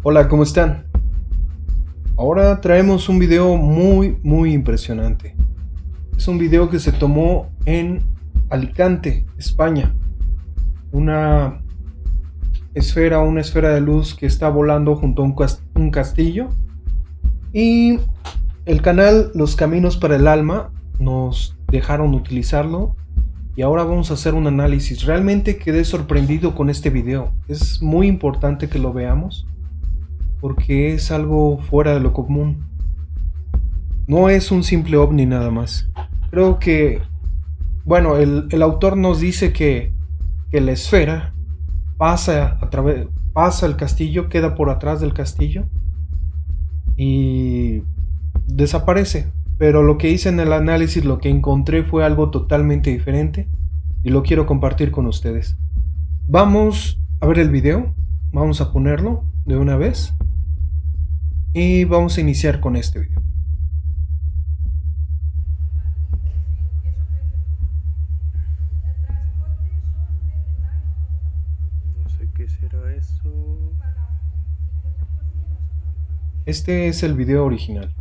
Hola, ¿cómo están? Ahora traemos un video muy impresionante. Es un video que se tomó en Alicante, España. Una una esfera de luz que está volando junto a un castillo. Y el canal Los Caminos para el Alma nos dejaron utilizarlo. Y ahora vamos a hacer un análisis. Realmente quedé sorprendido con este video. Es muy importante que lo veamos porque es algo fuera de lo común. No es un simple ovni nada más. Creo que, bueno, el autor nos dice que la esfera pasa el castillo, queda por atrás del castillo y desaparece. Pero lo que hice en el análisis, lo que encontré fue algo totalmente diferente y lo quiero compartir con ustedes. Vamos a ver el video, vamos a ponerlo de una vez y vamos a iniciar con este video. No sé qué será eso. Este es el video original.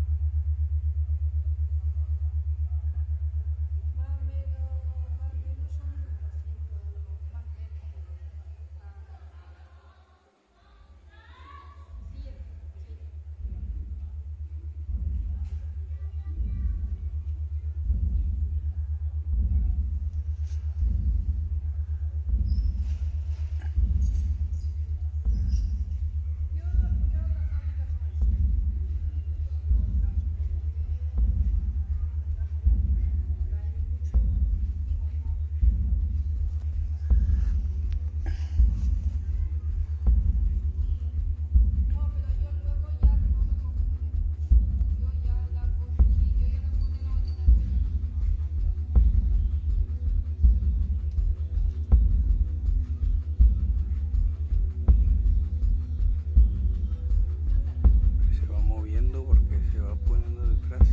Se va moviendo porque se va poniendo detrás.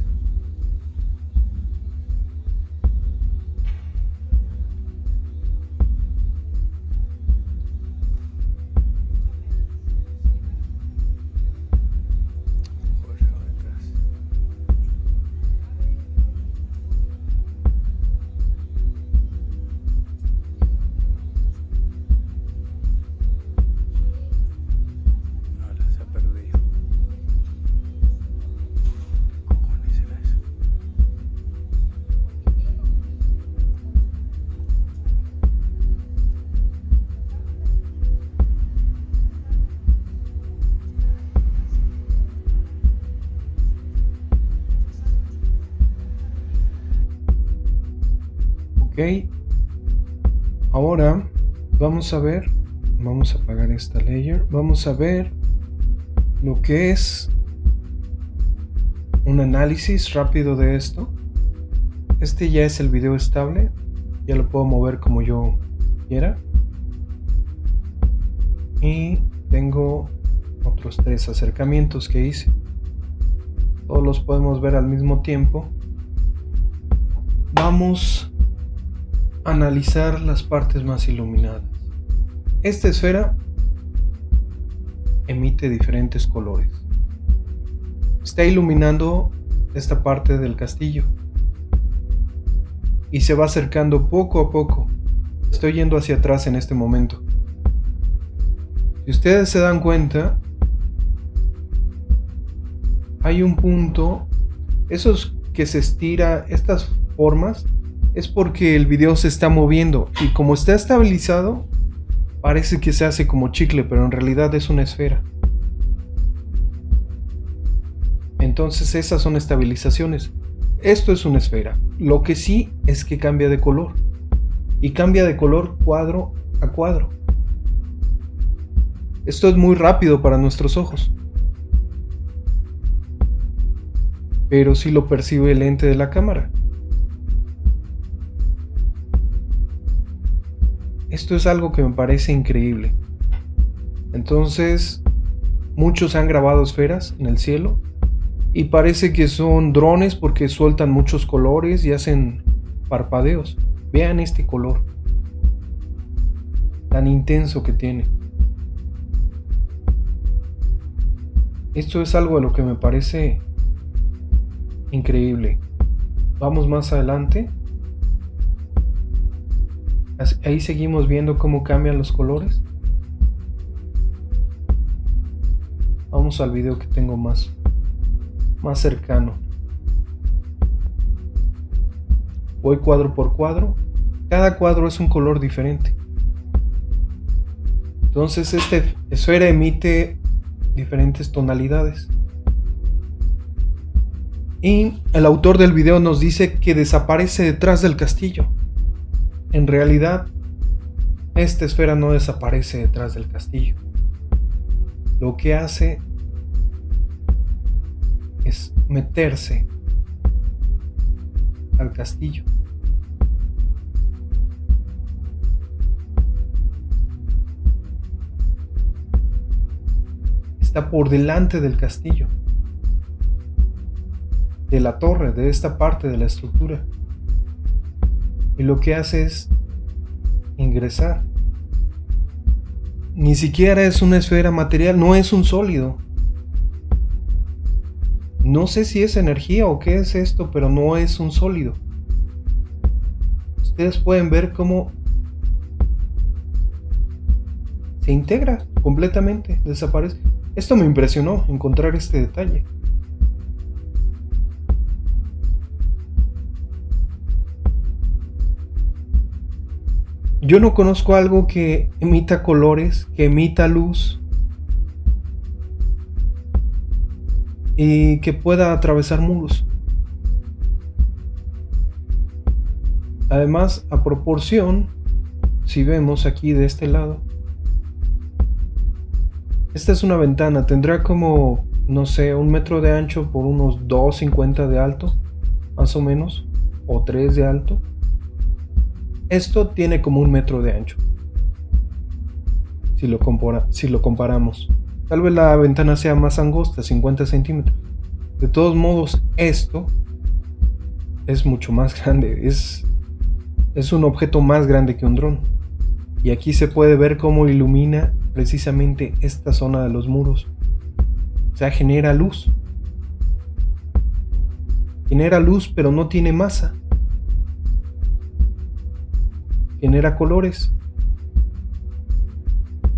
Fuerza detrás. Ahora se ha perdido. ¿Qué cojones era eso? Ok, ahora vamos a apagar esta layer, vamos a ver lo que es un análisis rápido de esto. Este ya es el video estable, ya lo puedo mover como yo quiera. Y tengo otros 3 acercamientos que hice. Todos los podemos ver al mismo tiempo. Vamos a analizar las partes más iluminadas. Esta esfera emite diferentes colores. Está iluminando esta parte del castillo y se va acercando poco a poco. Estoy yendo hacia atrás en este momento. Si ustedes se dan cuenta, hay un punto, esos que se estira, estas formas, es porque el video se está moviendo y como está estabilizado, parece que se hace como chicle, pero en realidad es una esfera. Entonces esas son estabilizaciones. Esto es una esfera. Lo que sí es que cambia de color. Y cambia de color cuadro a cuadro. Esto es muy rápido para nuestros ojos. Pero sí lo percibe el lente de la cámara. Esto es algo que me parece increíble. Entonces, muchos han grabado esferas en el cielo y parece que son drones porque sueltan muchos colores y hacen parpadeos. Vean este color tan intenso que tiene. Esto es algo de lo que me parece increíble. Vamos más adelante. Ahí seguimos viendo cómo cambian los colores. Vamos al video que tengo más cercano. Voy cuadro por cuadro. Cada cuadro es un color diferente. Entonces esta esfera emite diferentes tonalidades. Y el autor del video nos dice que desaparece detrás del castillo. En realidad, esta esfera no desaparece detrás del castillo. Lo que hace es meterse al castillo. Está por delante del castillo, de la torre, de esta parte de la estructura. Y lo que hace es ingresar. Ni siquiera es una esfera material, no es un sólido. No sé si es energía o qué es esto, pero no es un sólido. Ustedes pueden ver cómo se integra completamente, desaparece. Esto me impresionó, encontrar este detalle. Yo no conozco algo que emita colores, que emita luz y que pueda atravesar muros. Además, a proporción, si vemos aquí de este lado, esta es una ventana, tendrá como, no sé, 1 metro de ancho por unos 2,50 de alto, más o menos, o 3 de alto. Esto tiene como 1 metro de ancho, si lo comparamos. Tal vez la ventana sea más angosta, 50 centímetros. De todos modos, esto es mucho más grande, es un objeto más grande que un dron. Y aquí se puede ver cómo ilumina precisamente esta zona de los muros. O sea, genera luz. Genera luz, pero no tiene masa. Genera colores.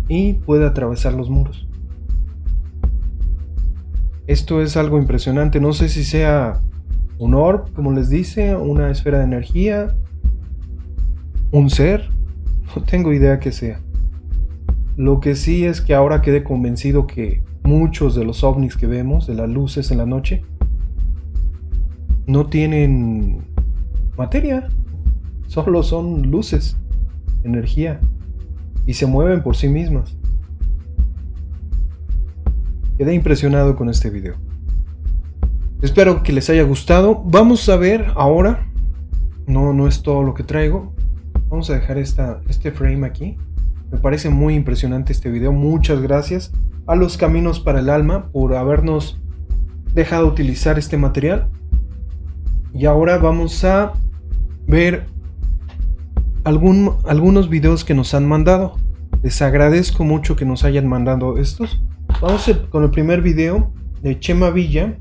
Y puede atravesar los muros. Esto es algo impresionante. No sé si sea un orb, como les dice, una esfera de energía, un ser. No tengo idea qué sea. Lo que sí es que ahora quedé convencido que muchos de los ovnis que vemos, de las luces en la noche, no tienen materia. Solo son luces, energía, y se mueven por sí mismas. Quedé impresionado con este video. Espero que les haya gustado. Vamos a ver ahora. No es todo lo que traigo. Vamos a dejar este frame aquí. Me parece muy impresionante este video. Muchas gracias a Los Caminos para el Alma por habernos dejado utilizar este material. Y ahora vamos a ver algunos videos que nos han mandado. Les agradezco mucho que nos hayan mandado estos. Vamos con el primer video de Chema Villa.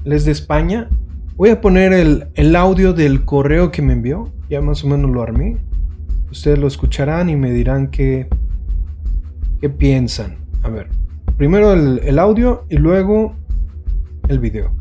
Él es de España. Voy a poner el audio del correo que me envió. Ya más o menos lo armé. Ustedes lo escucharán y me dirán qué piensan. A ver, primero el audio y luego el video.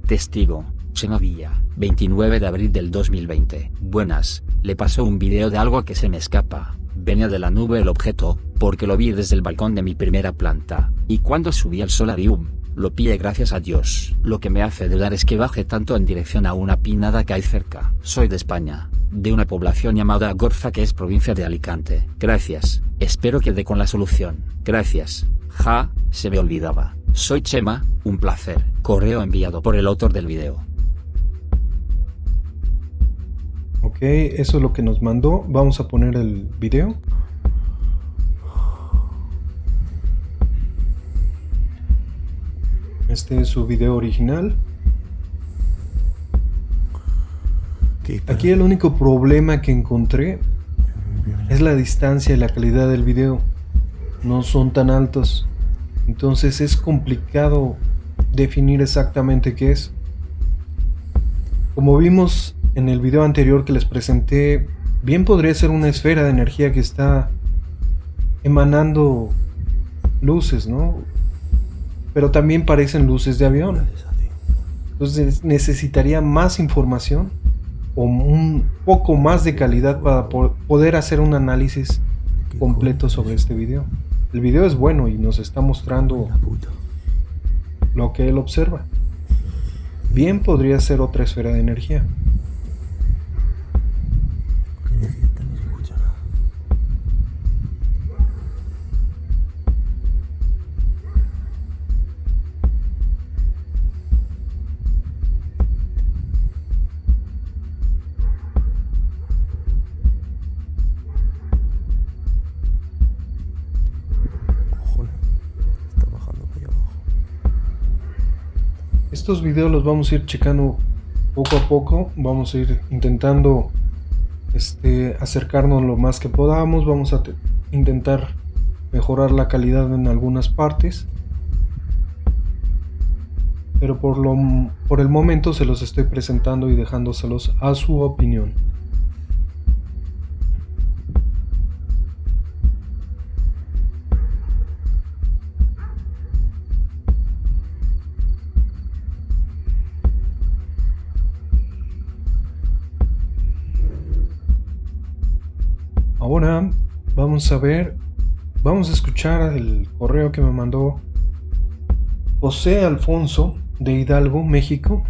Testigo, Chema Villa, 29 de abril del 2020. Buenas, le pasó un video de algo que se me escapa. Venía de la nube el objeto, porque lo vi desde el balcón de mi primera planta, y cuando subí al solarium, lo pillé gracias a Dios. Lo que me hace dudar es que baje tanto en dirección a una pinada que hay cerca. Soy de España, de una población llamada Gorza que es provincia de Alicante. Gracias, espero que dé con la solución. Gracias. Ja, se me olvidaba. Soy Chema, un placer. Correo enviado por el autor del video. Ok, eso es lo que nos mandó. Vamos a poner el video. Este es su video original. Aquí el único problema que encontré es la distancia y la calidad del video. No son tan altos. Entonces es complicado definir exactamente qué es. Como vimos en el video anterior que les presenté, bien podría ser una esfera de energía que está emanando luces, ¿no? Pero también parecen luces de avión. Entonces necesitaría más información o un poco más de calidad para poder hacer un análisis completo sobre este video. El video es bueno y nos está mostrando lo que él observa. Bien podría ser otra esfera de energía. Estos videos los vamos a ir checando poco a poco, vamos a ir intentando acercarnos lo más que podamos, vamos a intentar mejorar la calidad en algunas partes, pero por el momento se los estoy presentando y dejándoselos a su opinión. Ahora vamos a escuchar el correo que me mandó José Alfonso de Hidalgo, México.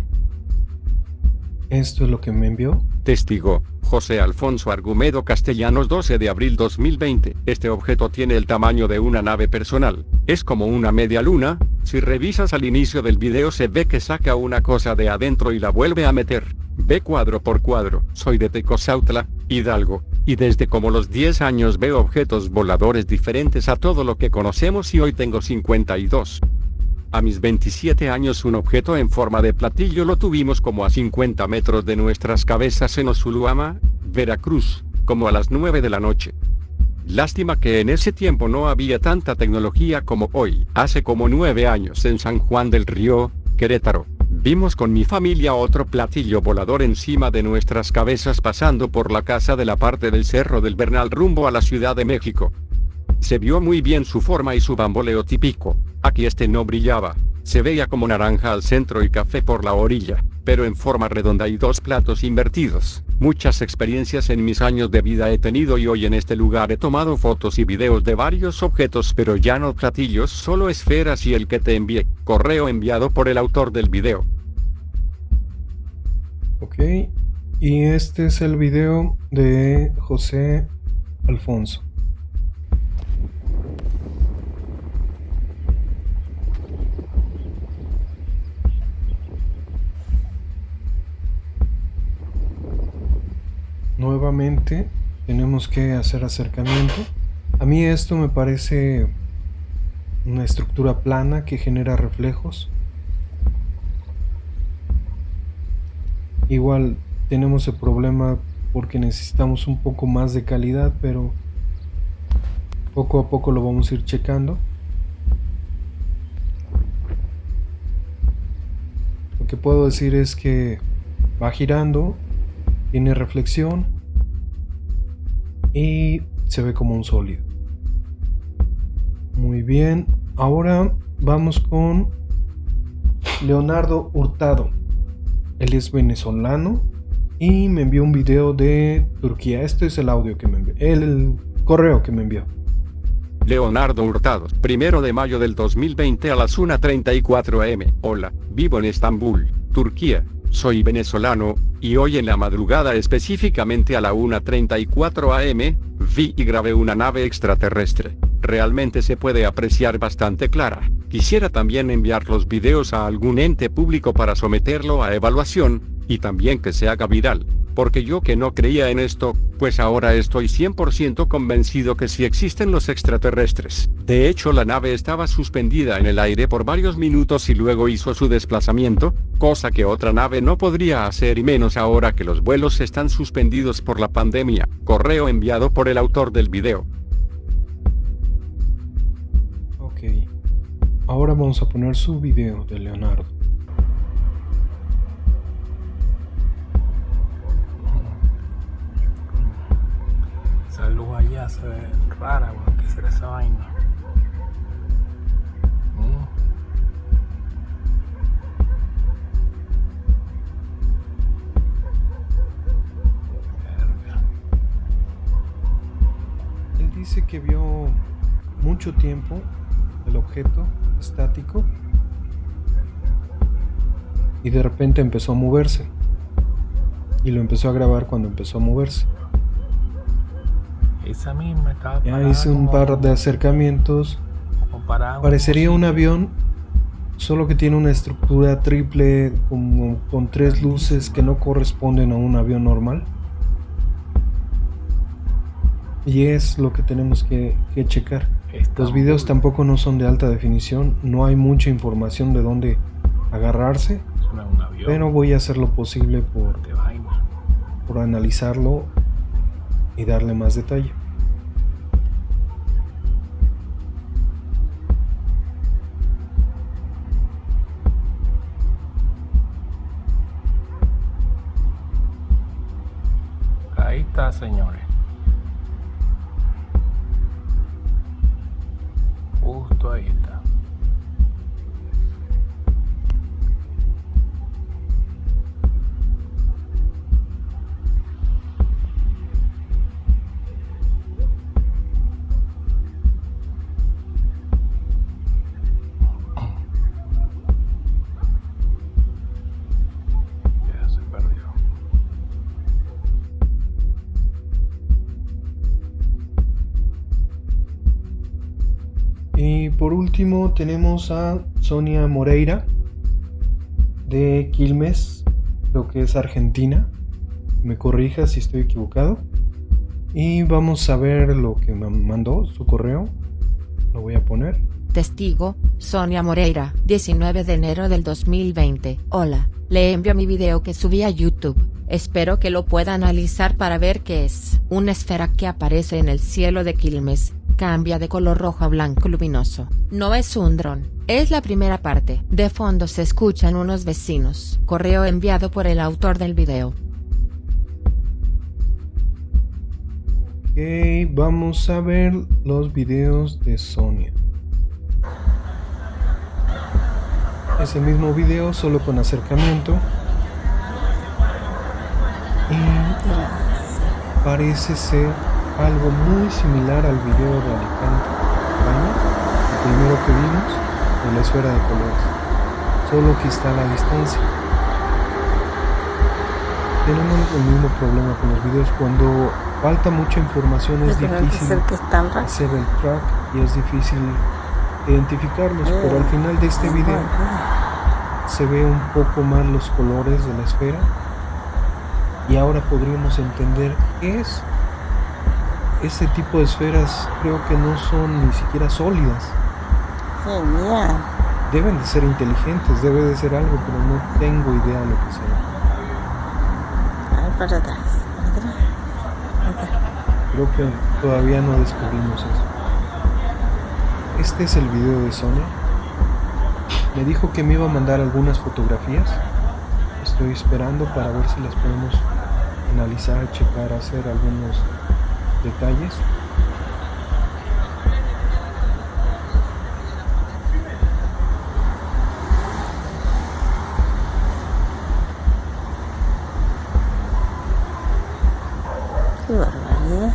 Esto es lo que me envió. Testigo, José Alfonso Argumedo Castellanos, 12 de abril 2020. Este objeto tiene el tamaño de una nave personal. Es como una media luna. Si revisas al inicio del video se ve que saca una cosa de adentro y la vuelve a meter. Ve cuadro por cuadro. Soy de Tecozautla, Hidalgo, y desde como los 10 años veo objetos voladores diferentes a todo lo que conocemos y hoy tengo 52. A mis 27 años un objeto en forma de platillo lo tuvimos como a 50 metros de nuestras cabezas en Osuluama, Veracruz, como a las 9 de la noche. Lástima que en ese tiempo no había tanta tecnología como hoy. Hace como 9 años en San Juan del Río, Querétaro, vimos con mi familia otro platillo volador encima de nuestras cabezas pasando por la casa de la parte del Cerro del Bernal rumbo a la Ciudad de México. Se vio muy bien su forma y su bamboleo típico. Aquí no brillaba, se veía como naranja al centro y café por la orilla, pero en forma redonda y 2 platos invertidos. Muchas experiencias en mis años de vida he tenido y hoy en este lugar he tomado fotos y videos de varios objetos, pero ya no platillos, solo esferas y el que te envié, correo enviado por el autor del video. Ok, y este es el video de José Alfonso. Nuevamente tenemos que hacer acercamiento. A mí esto me parece una estructura plana que genera reflejos. Igual tenemos el problema porque necesitamos un poco más de calidad, pero poco a poco lo vamos a ir checando. Lo que puedo decir es que va girando, tiene reflexión y se ve como un sólido. Muy bien, ahora vamos con Leonardo Hurtado. Él es venezolano y me envió un video de Turquía. Este es el audio que me envió, el correo que me envió. Leonardo Hurtado, 1 de mayo del 2020 a las 1:34 am. Hola, vivo en Estambul, Turquía. Soy venezolano, y hoy en la madrugada, específicamente a la 1:34 am, vi y grabé una nave extraterrestre. Realmente se puede apreciar bastante clara. Quisiera también enviar los videos a algún ente público para someterlo a evaluación, y también que se haga viral. Porque yo que no creía en esto, pues ahora estoy 100% convencido que sí existen los extraterrestres. De hecho, la nave estaba suspendida en el aire por varios minutos y luego hizo su desplazamiento, cosa que otra nave no podría hacer y menos ahora que los vuelos están suspendidos por la pandemia. Correo enviado por el autor del video. Ok. Ahora vamos a poner su video de Leonardo. Esa luz allá se ve rara, weón. ¿Qué será esa vaina? Verga. Él dice que vio mucho tiempo el objeto estático y de repente empezó a moverse. Y lo empezó a grabar cuando empezó a moverse. Esa misma estaba Ya parada hice un como- par de acercamientos. como parada, Parecería como un si- avión, solo que tiene una estructura triple como con 3 luces que no corresponden a un avión normal. Y es lo que tenemos que checar. Los videos tampoco no son de alta definición, no hay mucha información de dónde agarrarse, Eso no es un avión. pero voy a hacer lo posible de vaina. por analizarlo y darle más detalle. Ahí está, señores. Justo ahí está. Ya se perdió. Y por último tenemos a Sonia Moreira de Quilmes, creo que es Argentina. Me corrija si estoy equivocado. Y vamos a ver lo que me mandó, su correo. Lo voy a poner. Testigo, Sonia Moreira, 19 de enero del 2020. Hola, le envío mi video que subí a YouTube. Espero que lo pueda analizar para ver qué es. Una esfera que aparece en el cielo de Quilmes. Cambia de color rojo a blanco luminoso. No es un dron, es la primera parte. De fondo se escuchan unos vecinos. Correo enviado por el autor del video. Ok, vamos a ver los videos de Sonia. Es el mismo video, solo con acercamiento. Y parece ser algo muy similar al video de Alicante, España, el primero que vimos, de la esfera de colores, solo que está a la distancia. Tenemos el mismo problema con los videos, cuando falta mucha información es difícil hacer el track y es difícil identificarlos, pero al final de este video se ve un poco más los colores de la esfera y ahora podríamos entender qué es. Este tipo de esferas creo que no son ni siquiera sólidas. Genial. Deben de ser inteligentes, debe de ser algo, pero no tengo idea de lo que sea. A ver, para atrás. Para atrás. Creo que todavía no descubrimos eso. Este es el video de Sonia. Me dijo que me iba a mandar algunas fotografías. Estoy esperando para ver si las podemos analizar, checar, hacer algunos detalles. Qué barbaridad.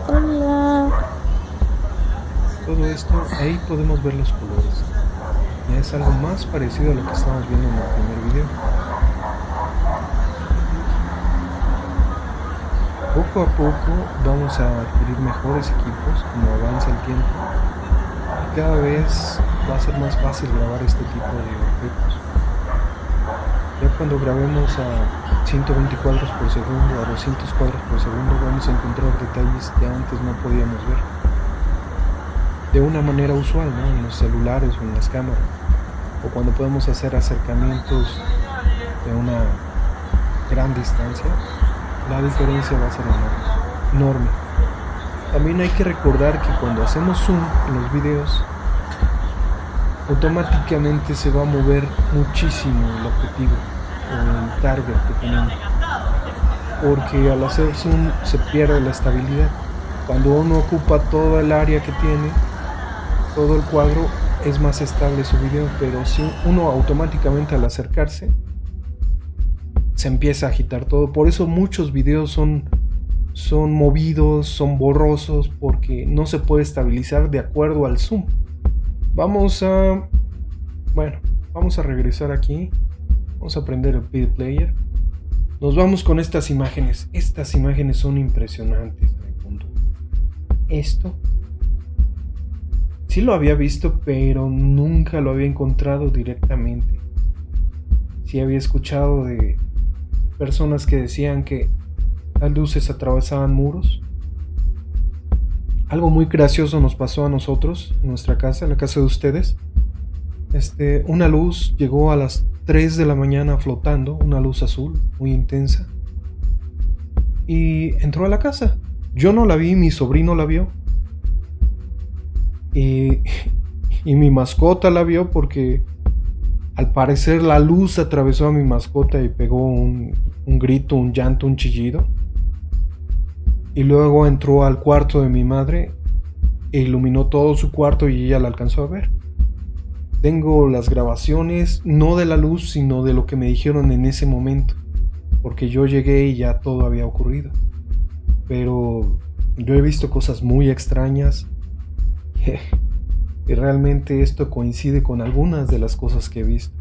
Hola. Todo esto, ahí podemos ver los colores. Ya es algo más parecido a lo que estamos viendo en el primer video. Poco a poco vamos a adquirir mejores equipos como avanza el tiempo. Y cada vez va a ser más fácil grabar este tipo de objetos. Ya cuando grabemos a 120 cuadros por segundo, a 200 cuadros por segundo, vamos a encontrar detalles que antes no podíamos ver. De una manera usual, ¿no? En los celulares o en las cámaras. O cuando podemos hacer acercamientos de una gran distancia, la diferencia va a ser enorme. También hay que recordar que cuando hacemos zoom en los videos, automáticamente se va a mover muchísimo el objetivo o el target que tenemos, porque al hacer zoom se pierde la estabilidad. Cuando uno ocupa toda el área que tiene, todo el cuadro, es más estable su video, pero si uno automáticamente al acercarse se empieza a agitar todo. Por eso muchos videos son movidos, son borrosos, porque no se puede estabilizar de acuerdo al zoom. Vamos a regresar aquí. Vamos a prender el video player. Nos vamos con estas imágenes. Estas imágenes son impresionantes. Esto sí lo había visto, pero nunca lo había encontrado directamente. Sí había escuchado de personas que decían que las luces atravesaban muros. Algo muy gracioso nos pasó a nosotros en nuestra casa, en la casa de ustedes. Una luz llegó a las 3 de la mañana flotando, una luz azul muy intensa, y entró a la casa. Yo no la vi, mi sobrino la vio, y mi mascota la vio, porque al parecer la luz atravesó a mi mascota y pegó un grito, un llanto, un chillido. Y luego entró al cuarto de mi madre e iluminó todo su cuarto y ella la alcanzó a ver. Tengo las grabaciones, no de la luz, sino de lo que me dijeron en ese momento, porque yo llegué y ya todo había ocurrido. Pero yo he visto cosas muy extrañas y realmente esto coincide con algunas de las cosas que he visto.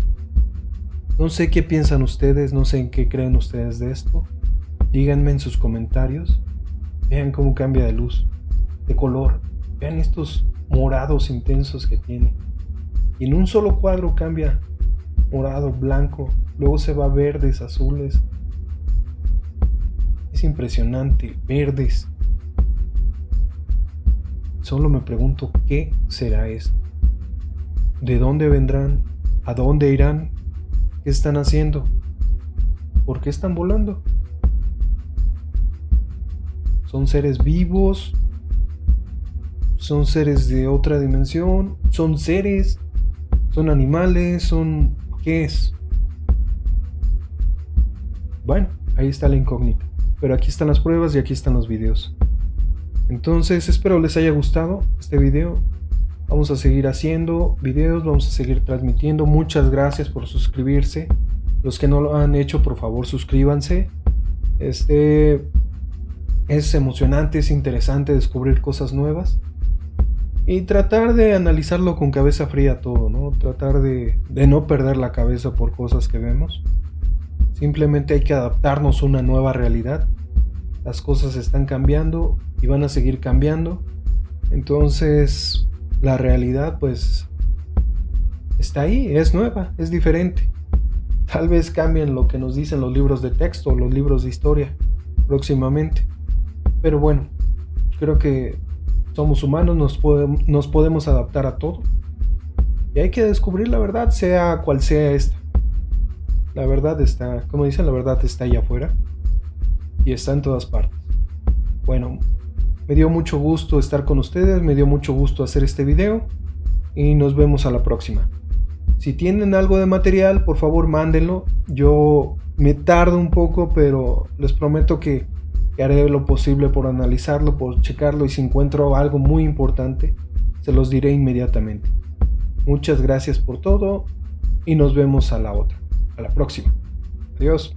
No sé qué piensan ustedes, no sé en qué creen ustedes de esto. Díganme en sus comentarios. Vean cómo cambia de luz, de color. Vean estos morados intensos que tiene. Y en un solo cuadro cambia morado, blanco, luego se va a verdes, azules. Es impresionante, verdes. Solo me pregunto qué será esto. ¿De dónde vendrán? ¿A dónde irán? ¿Qué están haciendo? ¿Por qué están volando? ¿Son seres vivos? ¿Son seres de otra dimensión? ¿Son seres? ¿Son animales? ¿Son qué es? Bueno, ahí está la incógnita. Pero aquí están las pruebas y aquí están los videos. Entonces espero les haya gustado este video. Vamos a seguir haciendo videos, vamos a seguir transmitiendo. Muchas gracias por suscribirse. Los que no lo han hecho, por favor suscríbanse. Es emocionante, es interesante descubrir cosas nuevas. Y tratar de analizarlo con cabeza fría todo, ¿no? Tratar de no perder la cabeza por cosas que vemos. Simplemente hay que adaptarnos a una nueva realidad. Las cosas están cambiando y van a seguir cambiando. Entonces, la realidad pues está ahí, es nueva, es diferente. Tal vez cambien lo que nos dicen los libros de texto o los libros de historia próximamente. Pero bueno, creo que somos humanos, nos podemos adaptar a todo. Y hay que descubrir la verdad, sea cual sea esta. La verdad está, como dicen, la verdad está allá afuera. Y está en todas partes. Bueno, me dio mucho gusto estar con ustedes, me dio mucho gusto hacer este video. Y nos vemos a la próxima. Si tienen algo de material, por favor mándenlo. Yo me tardo un poco, pero les prometo que haré lo posible por analizarlo, por checarlo, y si encuentro algo muy importante, se los diré inmediatamente. Muchas gracias por todo y nos vemos a la próxima. Adiós.